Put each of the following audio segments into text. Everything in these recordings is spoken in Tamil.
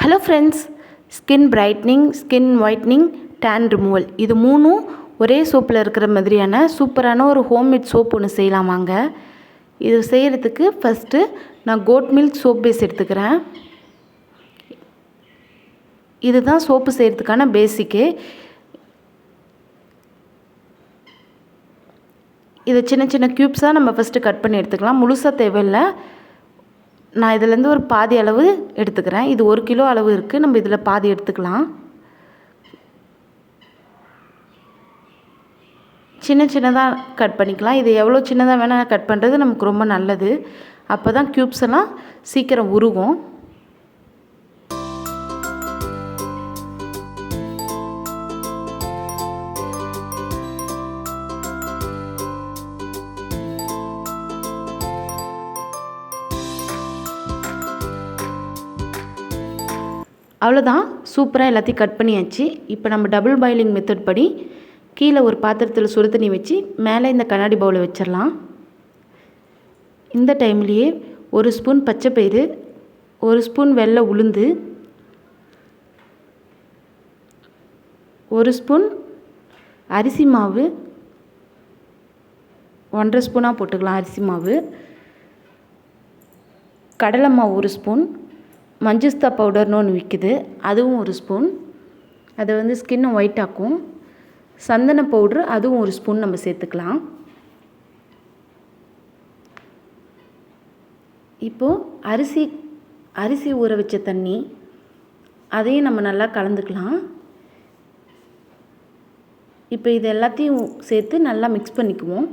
Hello friends, skin brightening, skin whitening, tan removal இது மூணும் ஒரே சோப்பில் இருக்கிற மாதிரியான சூப்பரான ஒரு ஹோம்மேட் சோப் ஒன்று செய்யலாம் வாங்க. இது செய்கிறதுக்கு ஃபஸ்ட்டு நான் கோட் மில்க் சோப் பேஸ் எடுத்துக்கிறேன். இதுதான் சோப்பு செய்கிறதுக்கான பேசிக்கு. இதை சின்ன சின்ன க்யூப்ஸாக நம்ம ஃபஸ்ட்டு கட் பண்ணி எடுத்துக்கலாம். முழுசாக தேவையில்லை. நான் இதிலேருந்து ஒரு பாதி அளவு எடுத்துக்கிறேன். இது 1 கிலோ அளவு இருக்குது. நம்ம இதில் பாதி எடுத்துக்கலாம். சின்ன சின்னதாக கட் பண்ணிக்கலாம். இது எவ்வளோ சின்னதாக வேணால் கட் பண்ணுறது நமக்கு ரொம்ப நல்லது. அப்போ தான் க்யூப்ஸ் எல்லாம் சீக்கிரம் உருகும். அவ்வளோதான், சூப்பராக எல்லாத்தையும் கட் பண்ணியாச்சு. இப்போ நம்ம டபுள் பாயிலிங் மெத்தட் படி கீழே ஒரு பாத்திரத்தில் சுடு தண்ணி வச்சு மேலே இந்த கண்ணாடி பவுலை வச்சிடலாம். இந்த டைம்லேயே 1 ஸ்பூன் பச்சைப்பயிறு, 1 ஸ்பூன் வெள்ளை உளுந்து, 1 ஸ்பூன் அரிசி மாவு, 1.5 ஸ்பூனாக போட்டுக்கலாம் அரிசி மாவு, கடலை மாவு 1 ஸ்பூன், மஞ்சுஸ்தா பவுடர்னு ஒன்று விற்குது, அதுவும் 1 ஸ்பூன், அதை ஸ்கின்னை ஒயிட் ஆக்கும். சந்தன பவுட்ரு அதுவும் 1 ஸ்பூன் நம்ம சேர்த்துக்கலாம். இப்போது அரிசி ஊற வச்ச தண்ணி அதையும் நம்ம நல்லா கலந்துக்கலாம். இப்போ இது எல்லாத்தையும் சேர்த்து நல்லா மிக்ஸ் பண்ணிக்குவோம்.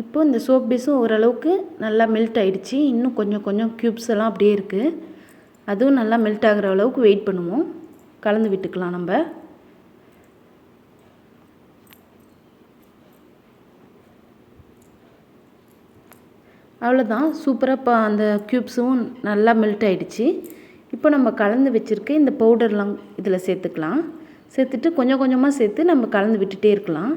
இப்போ இந்த சோப் பேஸும் ஓரளவுக்கு நல்லா மெல்ட் ஆகிடுச்சு. இன்னும் கொஞ்சம் கொஞ்சம் க்யூப்ஸ் எல்லாம் அப்படியே இருக்குது. அதுவும் நல்லா மெல்ட் ஆகிற அளவுக்கு வெயிட் பண்ணுவோம். கலந்து விட்டுக்கலாம் நம்ம. அவ்வளோதான், சூப்பராக இப்போ அந்த க்யூப்ஸும் நல்லா மெல்ட் ஆகிடுச்சு. இப்போ நம்ம கலந்து வச்சுருக்க இந்த பவுடர்லாம் இதில் சேர்த்துக்கலாம். சேர்த்துட்டு கொஞ்சம் கொஞ்சமாக சேர்த்து நம்ம கலந்து விட்டுட்டே இருக்கலாம்.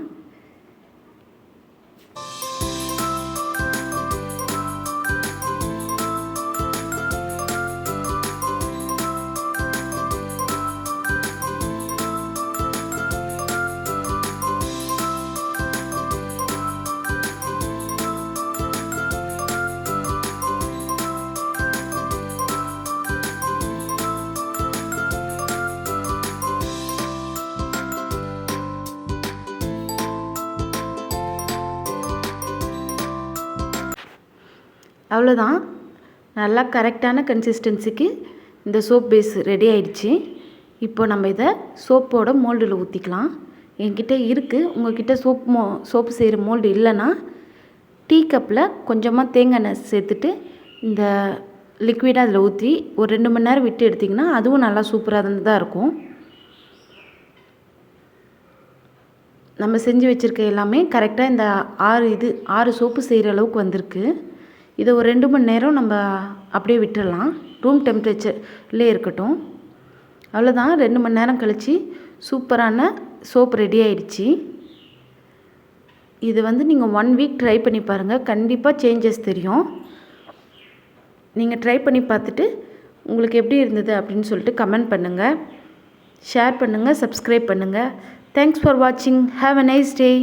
அவ்வளோதான், நல்லா கரெக்டான கன்சிஸ்டன்சிக்கு இந்த சோப் பேஸ் ரெடி ஆயிடுச்சு. இப்போ நம்ம இதை சோப்போட மோல்டில் ஊற்றிக்கலாம். என்கிட்ட இருக்குது. உங்கள்கிட்ட சோப்பு செய்கிற மோல்டு இல்லைன்னா டீ கப்பில் கொஞ்சமாக தேங்காய் எண்ணெய் சேர்த்துட்டு இந்த லிக்விடாக அதில் ஊற்றி ஒரு 2 மணி நேரம் விட்டு எடுத்திங்கன்னா அதுவும் நல்லா சூப்பராக தான் இருக்கும். நம்ம செஞ்சு வச்சுருக்க எல்லாமே கரெக்டாக இந்த 6 சோப்பு செய்கிற அளவுக்கு வந்திருக்கு. இதை ஒரு 2 மணி நேரம் நம்ம அப்படியே விட்டுடலாம். ரூம் டெம்பரேச்சர்லேயே இருக்கட்டும். அவ்வளோதான், 2 மணி நேரம் கழித்து சூப்பரான சோப் ரெடி ஆயிடுச்சு. இது நீங்கள் 1 வீக் ட்ரை பண்ணி பாருங்கள். கண்டிப்பாக சேஞ்சஸ் தெரியும். நீங்கள் ட்ரை பண்ணி பார்த்துட்டு உங்களுக்கு எப்படி இருந்தது அப்படின்னு சொல்லிட்டு கமெண்ட் பண்ணுங்கள், ஷேர் பண்ணுங்கள், சப்ஸ்கிரைப் பண்ணுங்கள். தேங்க்ஸ் ஃபார் வாட்சிங். Have a nice day.